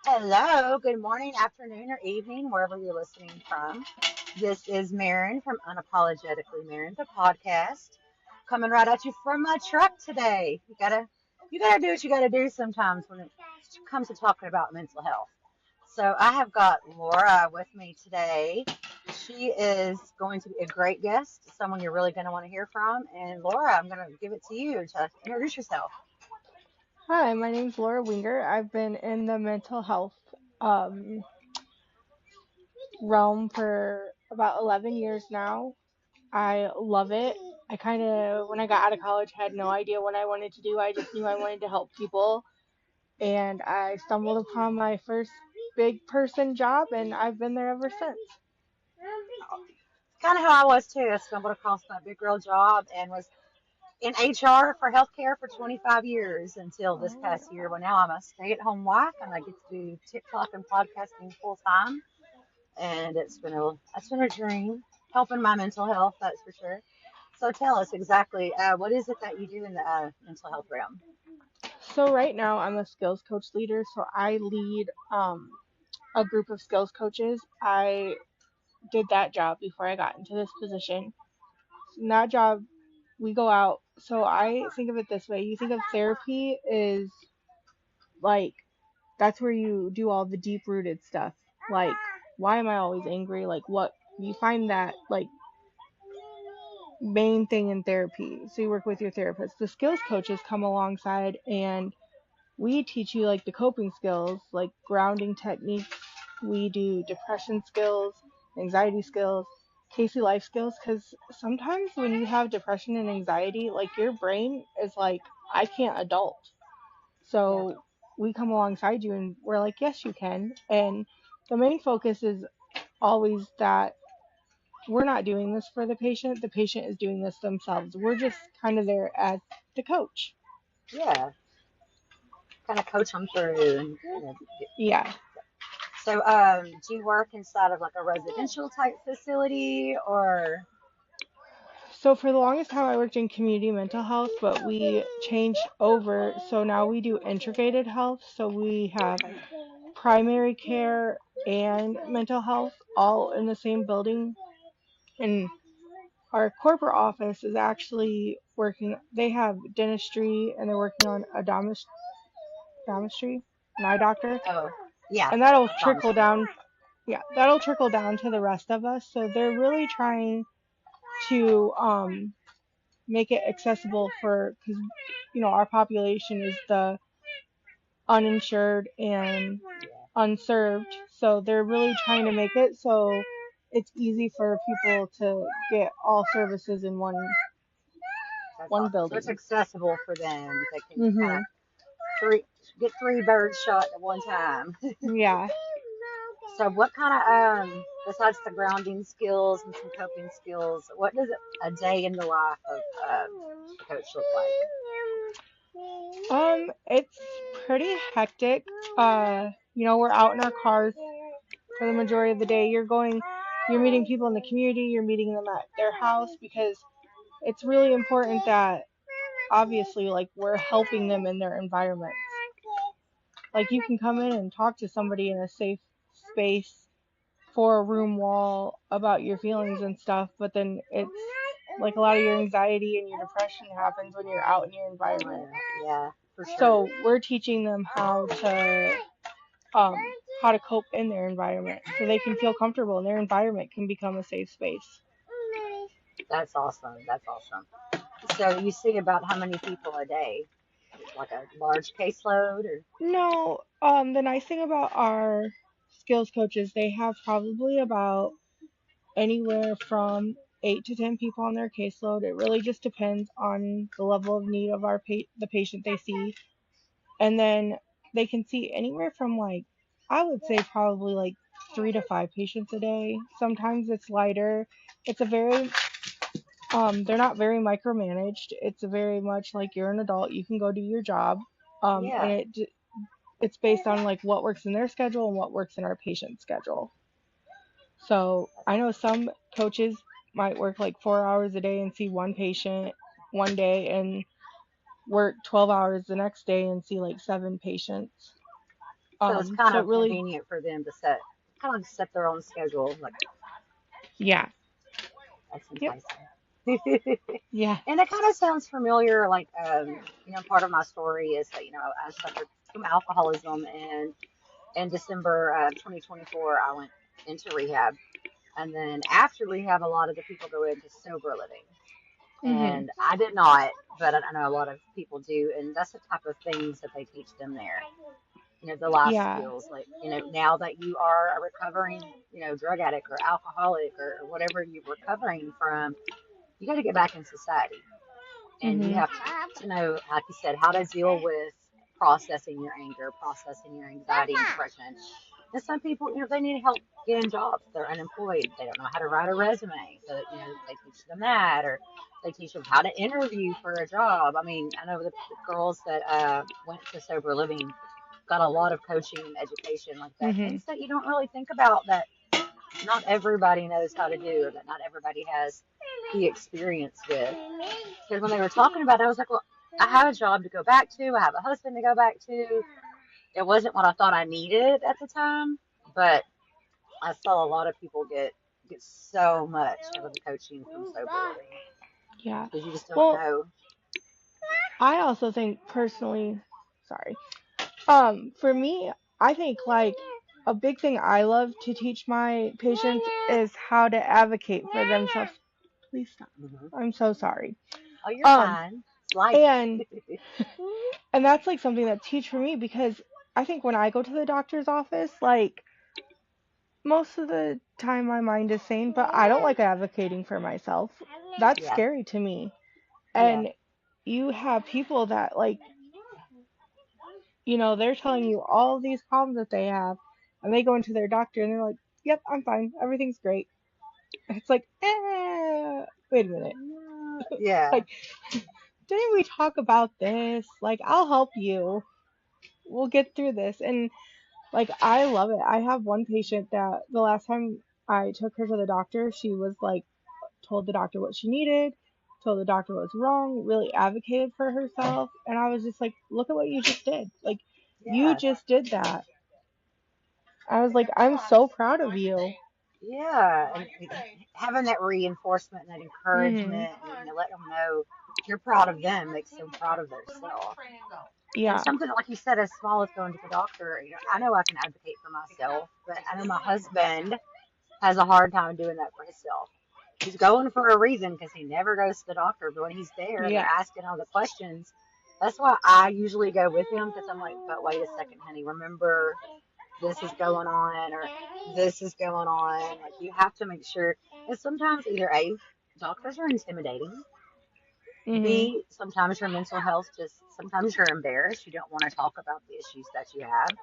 Hello, good morning, afternoon, or evening, wherever you're listening from. This is Maren from Unapologetically Maren, the podcast, coming right at you from my truck today. You gotta do what you gotta do sometimes when it comes to talking about mental health. So I have got Laura with me today. She is going to be a great guest, someone you're really going to want to hear from. And Laura, I'm going to give it to you to introduce yourself. Hi, my name's Laura Wenger. I've been in the mental health um, realm for about 11 years now. I love it. When I got out of college, had no idea what I wanted to do. I just knew I wanted to help people. And I stumbled upon my first big person job, and I've been there ever since. Kind of how I was too. I stumbled across that big girl job and was in HR for healthcare for 25 years until this past year. Well, now I'm a stay-at-home wife and I get to do TikTok and podcasting full time. And it's been a dream helping my mental health, that's for sure. So tell us exactly what is it that you do in the mental health realm? So right now, I'm a skills coach leader. So I lead a group of skills coaches. I did that job before I got into this position. In that job, we go out. So I think of it this way. You think of therapy is like that's where you do all the deep rooted stuff. Like, why am I always angry? Like, what you find that like main thing in therapy. So you work with your therapist. The skills coaches come alongside and we teach you like the coping skills, like grounding techniques. We do depression skills, anxiety skills, Casey life skills. Because sometimes when you have depression and anxiety, like your brain is like, I can't adult. Yeah, So we come alongside you and we're like, yes, you can. And the main focus is always that we're not doing this for the patient is doing this themselves. We're just kind of there as the coach. yeah, kind of coach them through. Yeah. So, do you work inside of like a residential type facility or? So for the longest time, I worked in community mental health, but we changed over. So now we do integrated health. So we have Okay. primary care and mental health all in the same building. And our corporate office is actually working. They have dentistry and they're working on a domistry, an eye doctor, Oh, yeah, and that'll trickle optometry. down. Yeah, that'll trickle down to the rest of us. So they're really trying to make it accessible for because our population is the uninsured and Yeah, unserved. So they're really trying to make it so it's easy for people to get all services in that's one awesome. So it's building. accessible for them. They can kind of Mhm. three get three birds shot at one time. Yeah. So what kind of besides the grounding skills and some coping skills, what does a day in the life of a coach look like? It's pretty hectic. We're out in our cars for the majority of the day. You're meeting people in the community, you're meeting them at their house because it's really important that obviously like we're helping them in their environments. Like you can come in and talk to somebody in a safe space for a room wall about your feelings and stuff, but then it's like a lot of your anxiety and your depression happens when you're out in your environment. Yeah, for sure. So we're teaching them um how to cope in their environment so they can feel comfortable and their environment can become a safe space. That's awesome. That's awesome. So you see about how many people a day? Like a large caseload or? No, the nice thing about our skills coaches, they have probably about anywhere from 8 to 10 people on their caseload. It really just depends on the level of need of the patient they see. And then they can see anywhere from like, I would say probably like 3 to 5 patients a day. Sometimes it's lighter. It's a very, they're not very micromanaged. It's a very much like you're an adult. You can go do your job. And Yeah, it's based on like what works in their schedule and what works in our patient's schedule. So I know some coaches might work like 4 hours a day and see one patient one day and work 12 hours the next day and see like 7 patients. So it's kind So it of really, convenient for them to set their own schedule. Like, yeah, that's yep, enticing. yeah, And it kind of sounds familiar. Like, part of my story is that, I suffered from alcoholism, and in December of 2024, I went into rehab. And then after rehab, a lot of the people go into sober living. mhm, And I did not, but I know a lot of people do. And that's the type of things that they teach them there. The life yeah, skills. Like, now that you are a recovering, drug addict or alcoholic or whatever you're recovering from, you got to get back in society. And you mhm, have to know, like you said, how to deal with processing your anger, processing your anxiety and depression. And some people, they need help getting jobs. They're unemployed. They don't know how to write a resume. So, they teach them that, or they teach them how to interview for a job. I mean, I know the girls that went to sober living got a lot of coaching and education like that. mhm, Things that you don't really think about, that not everybody knows how to do, or that not everybody has the experience with. Because when they were talking about it, I was like, well, I have a job to go back to. I have a husband to go back to. It wasn't what I thought I needed at the time, but I saw a lot of people get so much out of the coaching from sober living, yeah. because you just don't Well, know. I also think personally, sorry, for me, I think like a big thing I love to teach my patients is how to advocate for themselves. Please stop. Hmm. I'm so sorry. Oh, you're Um, fine. It's life. and and that's like something that's huge for me because I think when I go to the doctor's office, like most of the time my mind is sane, but I don't like advocating for myself. That's Yeah, scary to me. yeah, And you have people that like, they're telling you all these problems that they have, and they go into their doctor and they're like, "Yep, I'm fine. Everything's great." It's like, wait a minute. yeah, Like, didn't we talk about this? Like, I'll help you. We'll get through this. And like, I love it. I have one patient that the last time I took her to the doctor, she was like, told the doctor what she needed, told the doctor what was wrong, really advocated for herself. And I was just like, look at what you just did. Like, you yeah, just did that. I was like, I'm so proud of you. yeah. And having that reinforcement and that Mhm. encouragement, and let them know you're proud of them, makes them proud of themselves. And Yeah. something like you said, as small as going to the doctor, I know I can advocate for myself, but I know my husband has a hard time doing that for himself. He's going for a reason, because he never goes to the doctor. But when he's there and they're Yeah. asking all the questions, that's why I usually go with him, because I'm like, but wait a second, honey, remember this is going on, or this is going on. Like, you have to make sure. And sometimes either A, doctors are intimidating. Mhm. B, sometimes your mental health sometimes you're embarrassed. You don't want to talk about the issues that you have.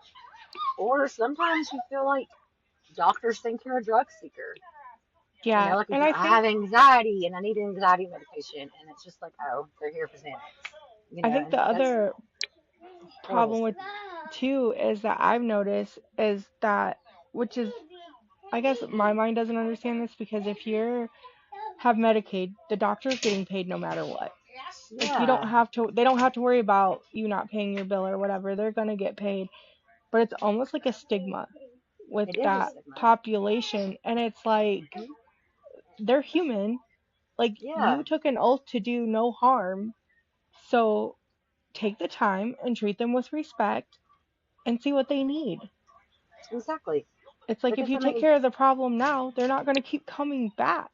Or sometimes you feel like doctors think you're a drug seeker. Yeah. Like, if And I I think have anxiety and I need anxiety medication, and it's just like, oh, they're here for Xanax. the And that's other horrible problem with stigma. too is that I've noticed is that, which is, I guess my mind doesn't understand this because if you have Medicaid, the doctor's getting paid no matter what. Like, you don't Yeah, have to, they don't have to worry about you not paying your bill or whatever. They're gonna get paid. But it's almost like a stigma with it is a that stigma. population, and it's like Hmm. they're human. Like, Yeah, you took an oath to do no harm, so take the time and treat them with respect and see what they need. exactly. It's like if Because you I take mean, care of the problem now, they're not going to keep coming back.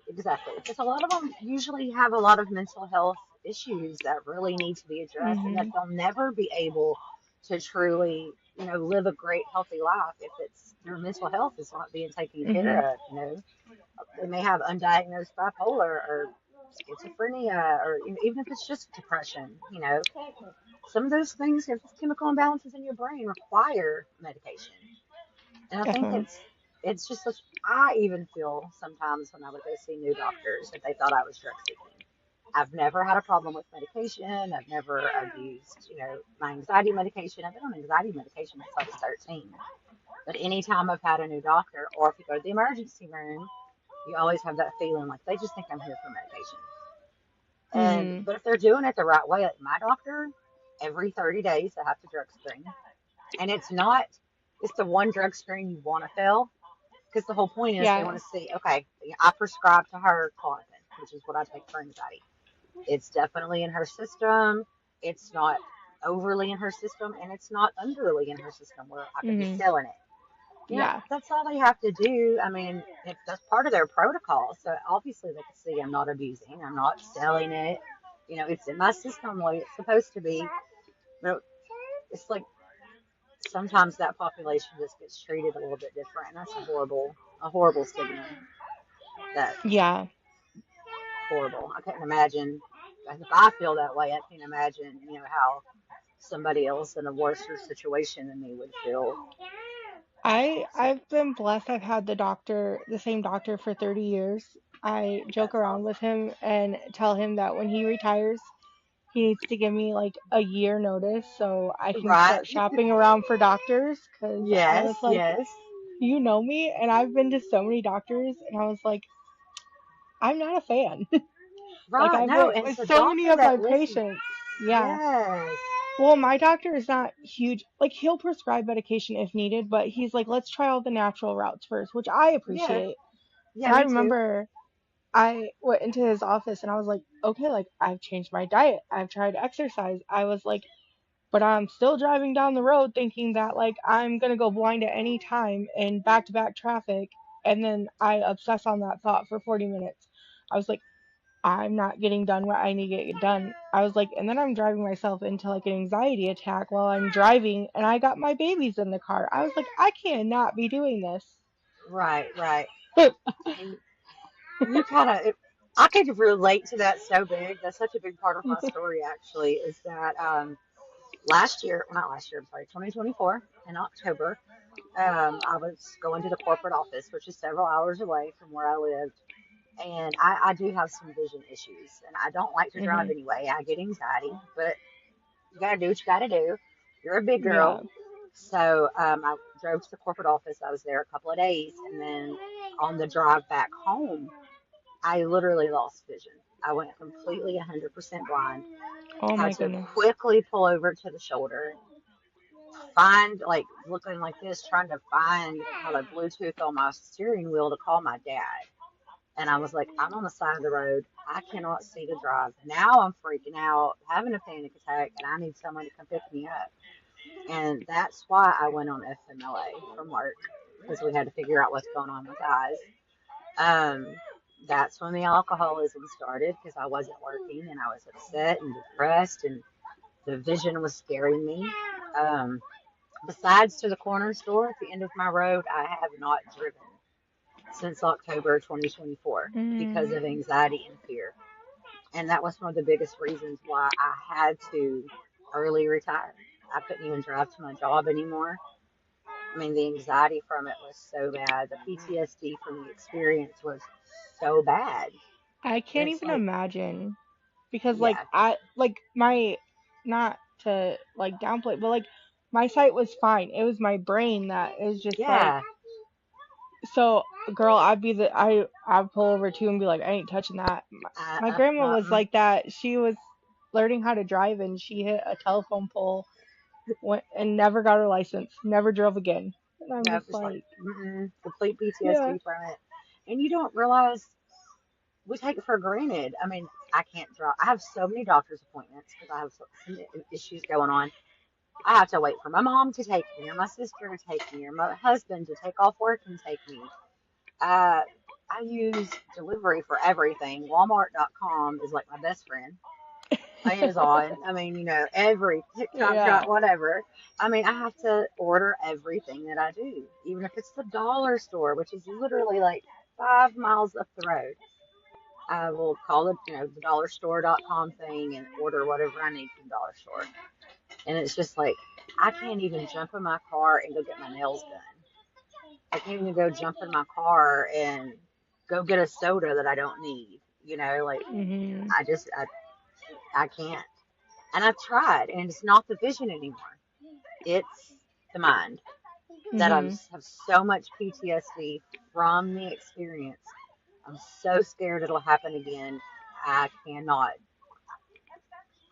exactly. Because a lot of them usually have a lot of mental health issues that really need to be addressed, and that Mhm. they'll never be able to truly, live a great, healthy life if it's their mental health is not being taken Mhm. care of. They may have undiagnosed bipolar or schizophrenia, or even if it's just depression. Some of those things, if it's chemical imbalances in your brain, require medication. And I think Definitely. it's just such. I even feel sometimes when I would go see new doctors that they thought I was drug seeking. I've never had a problem with medication. I've never abused, my anxiety medication. I've been on anxiety medication since I was 13. But anytime I've had a new doctor, or if you go to the emergency room, you always have that feeling like they just think I'm here for medication. Mhm. But if they're doing it the right way, like my doctor, every 30 days I have to drug screen. And it's the one drug screen you want to fail because the whole point is they Yeah. want to see, okay, I prescribe to her Clonopin, which is what I take for anxiety. It's definitely in her system. It's not overly in her system, and it's not underly in her system where I could be Mhm. selling it. Yeah. That's all they have to do. I mean, that's part of their protocol. So obviously they can see I'm not abusing, I'm not selling it. It's in my system the way it's supposed to be. But it's like sometimes that population just gets treated a little bit different, and that's a horrible stigma. That Yeah. horrible. I couldn't imagine. If I feel that way, I can't imagine, how somebody else in a worse situation than me would feel. So I've been blessed. I've had the same doctor for 30 years. I joke that's around with awesome. him and tell him that when he retires, he needs to give me like a year notice so I can Right? start shopping around for doctors. Cause I Yes, was like, yes. you know me, and I've been to so many doctors, and I was like, I'm not a fan. Like Right. I've No, been and it's with a so many doctor of my that listens. patients. Yeah. Yes. Well, my doctor is not huge. Like he'll prescribe medication if needed, but he's like, let's try all the natural routes first, which I Yeah. appreciate. Yeah, And I me too. remember I went into his office and I was like, okay, like I've changed my diet. I've tried exercise. I was like, but I'm still driving down the road thinking that like I'm gonna go blind at any time in back to back traffic. And then I obsess on that thought for 40 minutes. I was like, I'm not getting done what I need to get done. I was like, and then I'm driving myself into like an anxiety attack while I'm driving and I got my babies in the car. I was like, I cannot be doing Right, right. this. And you kind of, I could relate to that so big. That's such a big part of my story, actually, is that last year, well, not last year, I'm sorry, 2024 in October, I was going to the corporate office, which is several hours away from where I lived. And I do have some vision issues, and I don't like to drive Hmm. anyway. I get anxiety, but you got to do what you got to do. You're a big Yeah. girl. So I drove to the corporate office. I was there a couple of days. And then on the drive back home, I literally lost vision. I went completely 100% blind, Oh had my to goodness. quickly pull over to the shoulder, find, like, looking like this, trying to find how to Bluetooth on my steering wheel to call my dad. And I was like, I'm on the side of the road. I cannot see to drive. Now I'm freaking out, having a panic attack, and I need someone to come pick me up. And that's why I went on FMLA from work because we had to figure out what's going on with eyes. Um, that's when the alcoholism started because I wasn't working and I was upset and depressed and the vision was scaring me. Um, Besides to the corner store at the end of my road, I have not driven since October 2024 because Mm. of anxiety and fear. And that was one of the biggest reasons why I had to early retire. I couldn't even drive to my job anymore. I mean, the anxiety from it was so bad. The PTSD from the experience was so bad. I And can't it's even like, imagine because like yeah, I like my not to like downplay, but like my sight was fine. It was my brain that is just like yeah, so girl, I'd pull over too and be like, I ain't touching that. My grandma was uh-uh. like that. She was learning how to drive and she hit a telephone pole went, and never got her license, never drove again. And I'm No, just it's like, like, complete yeah. PTSD from it. And you don't realize we take it for granted. I mean, I can't drive. I have so many doctor's appointments because I have some issues going on. I have to wait for my mom to take me, or my sister to take me, or my husband to take off work and take me. Uh, I use delivery for everything. Walmart.com is like my best friend. Amazon, I mean, every TikTok Yeah. shop, whatever. I mean, I have to order everything that I do, even if it's the dollar store, which is literally like 5 miles up the road. I will call it, the dollarstore.com thing and order whatever I need from the dollar store. And it's just like, I can't even jump in my car and go get my nails done. I can't even go jump in my car and go get a soda that I don't need. Like, Mhm. I just, I can't. And I've tried, and it's not the vision anymore. It's the mind that Mhm. have so much PTSD from the experience. I'm so scared it'll happen again. I cannot.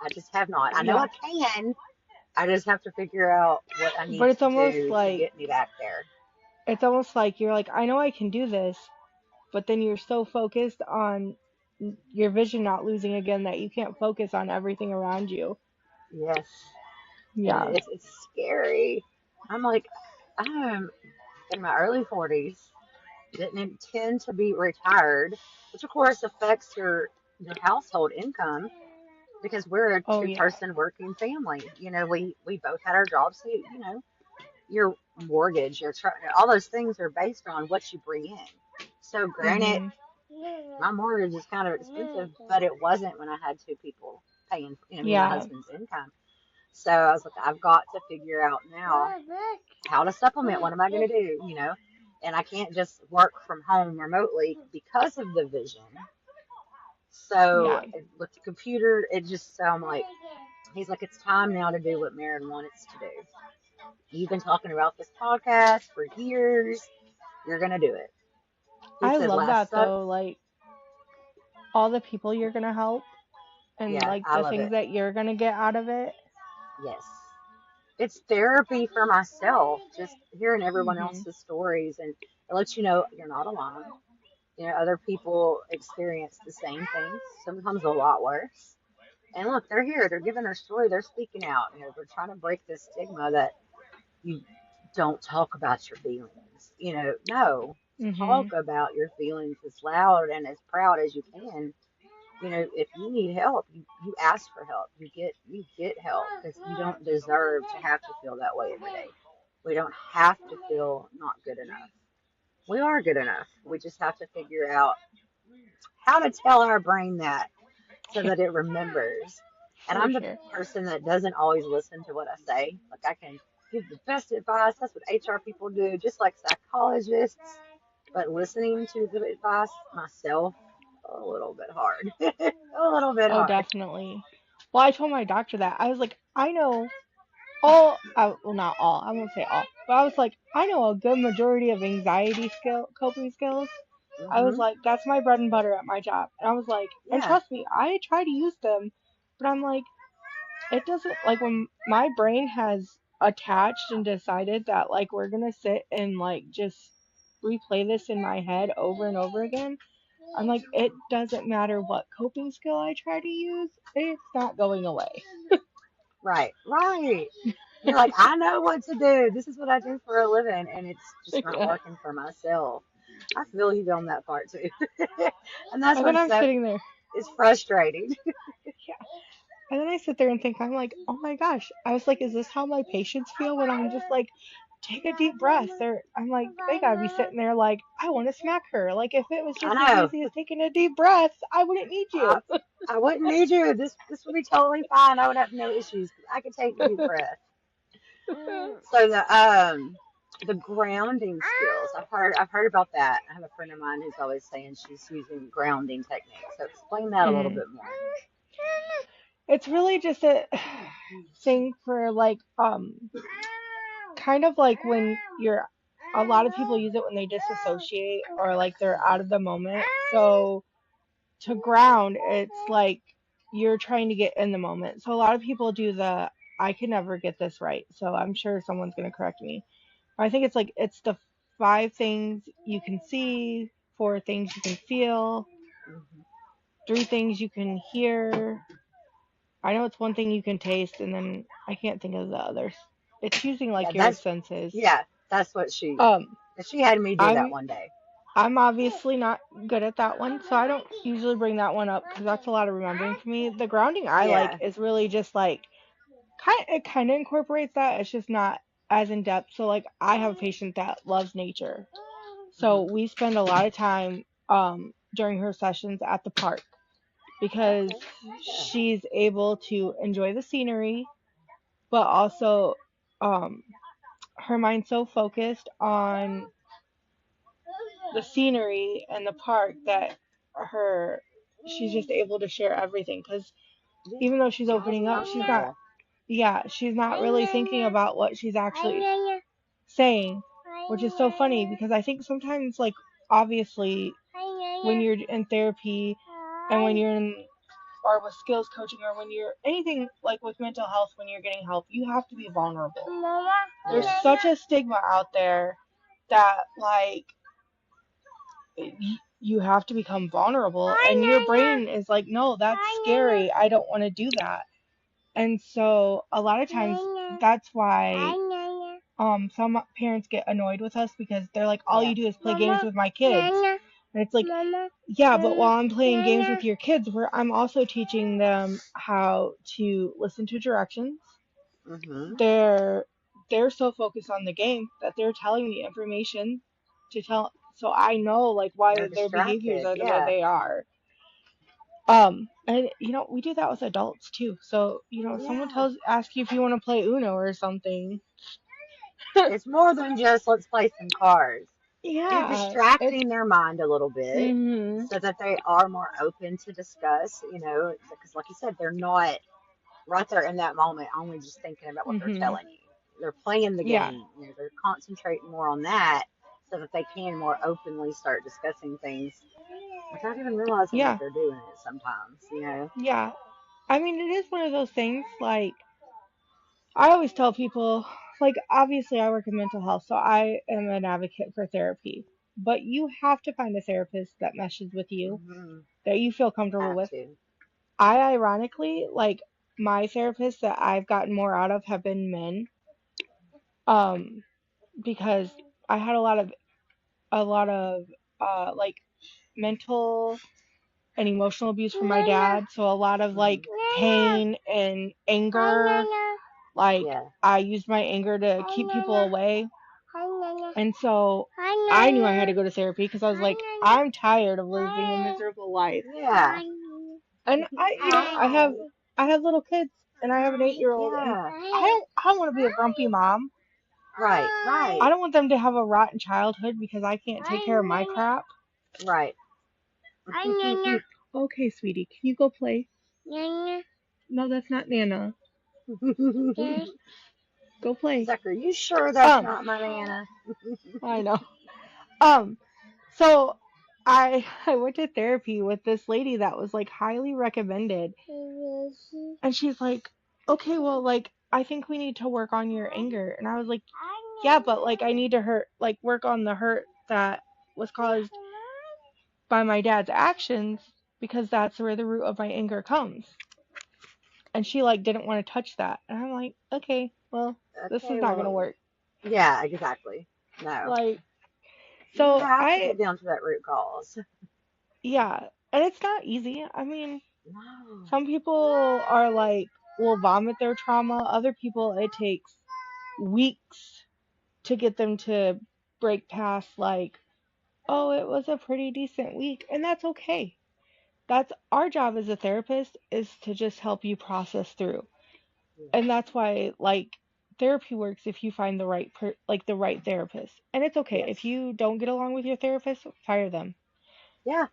I just have not. I know Yeah. I can. I just have to figure out what I need But to do to get me back there. it's almost like you're like, I know I can do this, but then you're so focused on your vision not losing again that you can't focus on everything around you. Yes. And Yeah. it's scary. I'm like, I'm in my early 40s, didn't intend to be retired, which of course affects your household income because we're a Oh two yeah. person working family. We both had our jobs, so your mortgage, all those things are based on what you bring in. So granted, Mhm. my mortgage is kind of expensive, but it wasn't when I had two people paying, me and my Yeah. husband's income. So I was like, I've got to figure out now how to supplement. What am I going to do? And I can't just work from home remotely because of the vision. So Yeah. with the computer, it just sounded like he's like, it's time now to do what Maren wants to do. You've been talking about this podcast for years. You're going to do it. He I said love last, that though, like all the people you're going to help and yeah, like I the love things it. that you're going to get out of it. Yes. It's therapy for myself, just hearing everyone Mhm. else's stories, and it lets you know you're not alone. Other people experience the same things, sometimes a lot worse. And look, they're here, they're giving their story, they're speaking out. They're trying to break this stigma that you don't talk about your feelings. No, talk Mhm. about your feelings as loud and as proud as you can. If you need help, you ask for help. You get help because you don't deserve to have to feel that way every day. We don't have to feel not good enough. We are good enough. We just have to figure out how to tell our brain that so that it remembers. And For I'm the sure. person that doesn't always listen to what I say. Like I can give the best advice. That's what HR people do, just like psychologists. But listening to the advice myself, a little bit hard. A little bit Oh, hard. definitely. Well, I told my doctor that. I was like, I know well, not all, I won't say all, but I was like, I know a good majority of coping skills. I was Hmm. like, that's my bread and butter at my job. And I was like, and Yeah. trust me, I try to use them, but I'm like, it doesn't, like, when my brain has attached and decided that, like, we're gonna sit and, like, just replay this in my head over and over again, I'm like, it doesn't matter what coping skill I try to use, it's not going away. Right. Right. You're like, I know what to do. This is what I do for a living, and it's just not Yeah. working for myself. I feel you on that part too. And that's And then what's I'm so sitting there. is frustrating. Yeah. And then I sit there and think, I'm like, oh my gosh. I was like, is this how my patients feel when I'm just like, take a deep breath? Or I'm like, they gotta be sitting there like, I want to smack her. Like, if it was I just as know. easy as taking a deep breath, I wouldn't need I, you. I wouldn't need you. This would be totally fine. I would have no issues. I could take deep breaths. So the grounding skills. I've heard about that. I have a friend of mine who's always saying she's using grounding techniques. So explain that a little Mm. bit more. It's really just a thing for like, kind of like when a lot of people use it when they disassociate or like they're out of the moment. So to ground, it's like you're trying to get in the moment. So a lot of people do I can never get this right. So I'm sure someone's going to correct me. I think it's like, it's the 5 things you can see, 4 things you can feel, Hmm. 3 things you can hear. I know it's 1 thing you can taste, and then I can't think of the others. It's using Yeah, like your that's senses. yeah, that's what Um, she had me do that I'm one day. I'm obviously not good at that one, so I don't usually bring that one up because that's a lot of remembering for me. The grounding I like Yeah. is really just like it kind of incorporates that. It's just not as in depth. So like I have a patient that loves nature, so Hmm. we spend a lot of time during her sessions at the park because Okay. Yeah. she's able to enjoy the scenery, but also um her mind's so focused on the scenery and the park that her she's just able to share everything because Yeah. even though she's Sounds opening up, comfortable. she's not really thinking about what she's actually saying, which is so funny because I think sometimes, like, obviously when you're in therapy and when you're in or with skills coaching, or when you're anything like with mental health, when you're getting help, you have to be vulnerable. There's Yes. such a stigma out there that like you have to become vulnerable, and your brain is like, no, that's scary, I don't want to do that. And so a lot of times that's why some parents get annoyed with us, because they're like, all you do is play games with my kids. And it's like, yeah, but while I'm playing games with your kids, I'm also teaching them how to listen to directions. Mm-hmm. They're so focused on the game that they're telling me information to tell, so I know like why They're their behaviors distracted. are the way Yeah. they are. And we do that with adults too. So, if someone Yeah. asks you if you want to play Uno or something, It's more than just let's play some cards. You're yeah, it's distracting their mind a little bit mhm, so that they are more open to discuss, because like you said, they're not right there in that moment only just thinking about what they're mhm, telling you. They're playing the yeah, game. They're concentrating more on that so that they can more openly start discussing things without even realizing that yeah, they're doing it sometimes. yeah. I mean, it is one of those things. Like I always tell people, like obviously I work in mental health, so I am an advocate for therapy. But you have to find a therapist that meshes with you, Mm-hmm. that you feel comfortable Have with. to. I ironically, like my therapists that I've gotten more out of have been men. Um, because I had a lot of like mental and emotional abuse from my dad, so a lot of Mm-hmm. like pain and anger. Like Yeah. I used my anger to keep people away, and so I knew I had to go to therapy because I was like, I'm tired of living a miserable life. Yeah. And Hi. I have little kids, and I have an 8-year-old, and Yeah. I don't want to be a grumpy mom. Right. I Right. don't want them to have a rotten childhood because I can't take care of my crap. Right. Okay, sweetie, can you go play? No, that's not Nana. Go play. Zucker, you sure that's Um, not my Nana? I know. Um, so I went to therapy with this lady that was like highly recommended, and she's like, okay, well, like I think we need to work on your anger, and I was like, yeah, but like I need to work on the hurt that was caused by my dad's actions, because that's where the root of my anger comes. And she like didn't want to touch that, and I'm like, okay, well, this is Okay, not gonna well, work. yeah, exactly. No. Like, You so have to get down to that root cause. yeah, and it's not easy. I mean, No. some people are like, will vomit their trauma. Other people, it takes weeks to get them to break past, like, oh, it was a pretty decent week. And that's okay. That's our job as a therapist, is to just help you process through. Yeah. And that's why, like, therapy works if you find the right therapist. And it's okay. If Yes. you don't get along with your therapist, fire them. Yeah.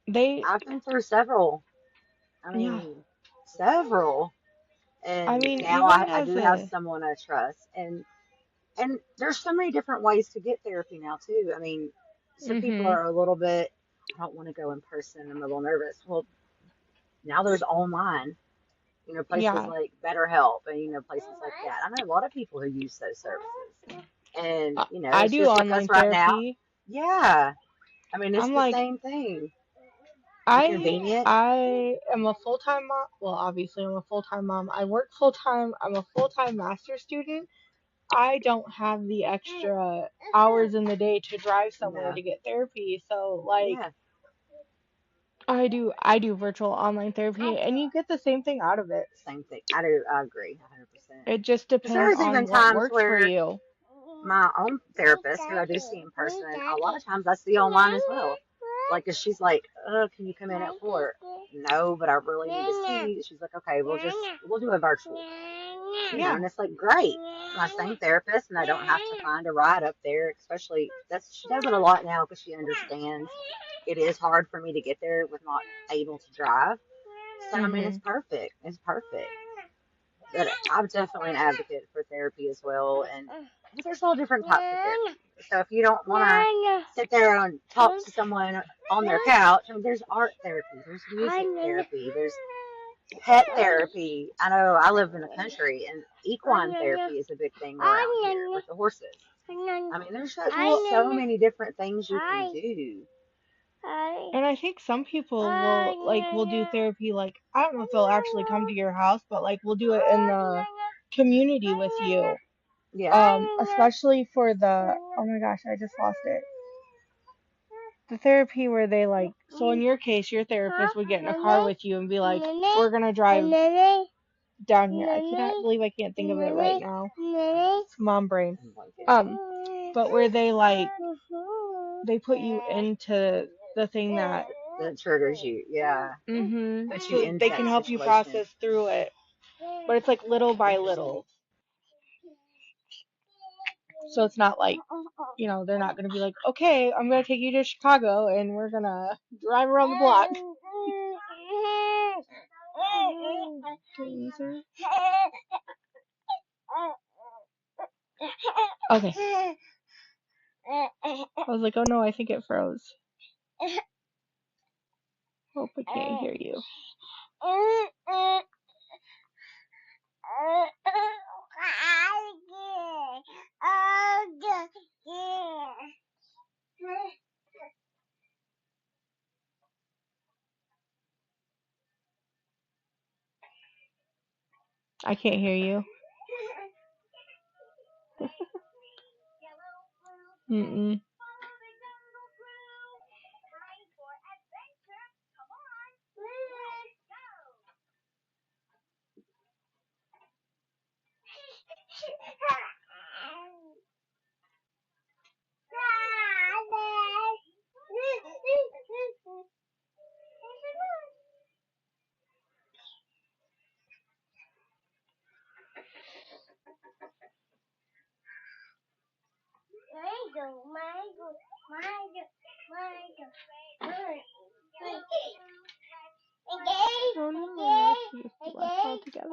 They, I've been through several. I yeah. mean, several. I And mean, now even I do as have a, someone I trust. And there's so many different ways to get therapy now too. I mean, some people mhm, are a little bit, I don't want to go in person. I'm a little nervous. Well, now there's online, places yeah. like BetterHelp and, places like that. I know a lot of people who use those services. And, I it's do just like us online right now. therapy. Yeah. I mean, it's I'm the like, same thing. And I convenient. I am a full-time mom. Well, obviously I'm a full-time mom. I work full-time. I'm a full-time master's student. I don't have the extra hours in the day to drive somewhere No. to get therapy. So like Yeah. I do virtual online therapy, and you get the same thing out of it. Same thing. I do. I agree 100%. It just Because depends there's even on what times works for where you. my own therapist, who I do see in person, a lot of times I see online as well. Like, if she's like, can you come in at 4? No, but I really need to see you. She's like, okay, we'll do a virtual. Yeah. And it's like, great. My same therapist, and I don't have to find a ride up there, especially she does it a lot now because she understands it is hard for me to get there with not able to drive. So, I mean, it's Mhm. perfect. It's perfect. But I'm definitely an advocate for therapy as well. And there's all different types of therapy. So if you don't want to sit there and talk to someone on their couch, I mean, there's art therapy, there's music therapy, there's pet therapy. I know I live in the country, and equine therapy is a big thing around here with the horses. I mean, there's just so many different things you can do. And I think some people will do therapy, like, I don't know if they'll actually come to your house, but like we'll do it in the community with you. Yeah. Especially for the, oh my gosh, I just lost it. The therapy where they like, so in your case, your therapist would get in a car with you and be like, we're gonna drive down here. I cannot believe I can't think of it right now. It's mom brain. But where they like, they put you into the thing that triggers you. Yeah. Put you So into they that can help you situation. process through it. But it's like little by little. So it's not like, they're not going to be like, okay, I'm going to take you to Chicago and we're going to drive around the block. Okay. I was like, oh no, I think it froze. Hope I can't hear you. I can't hear you. Mm-mm. Oh no, she just left altogether.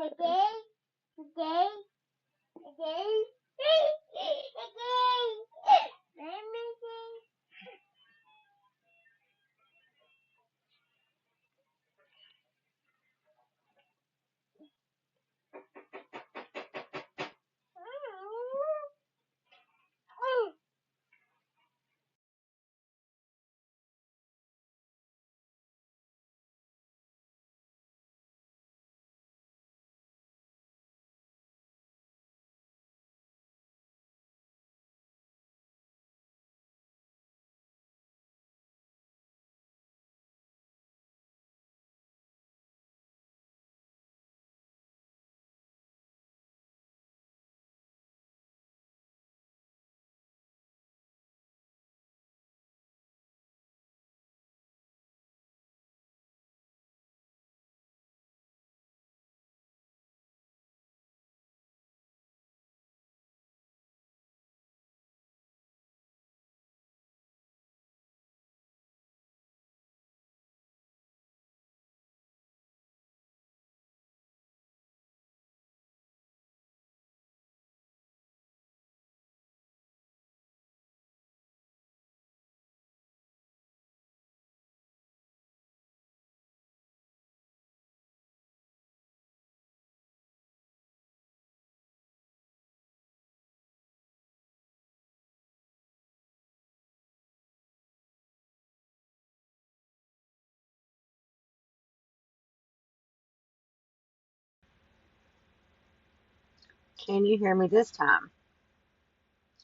Can you hear me this time?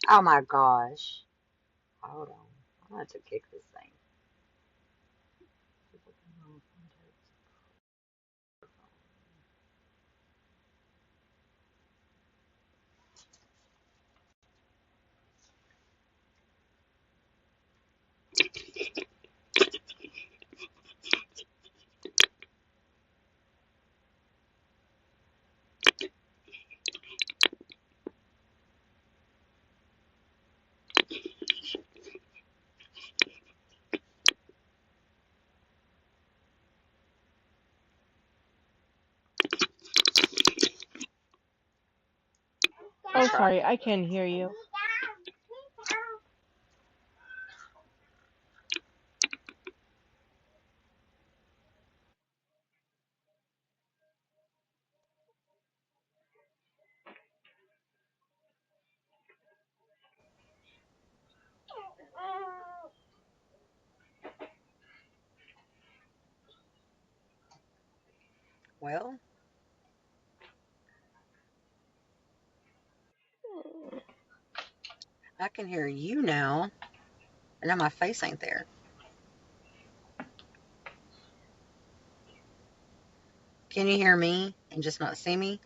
Oh my gosh. Hold on. I'm going to kick this thing. try. sorry, I can hear you. Well, I can hear you now. And now my face ain't there. Can you hear me and just not see me?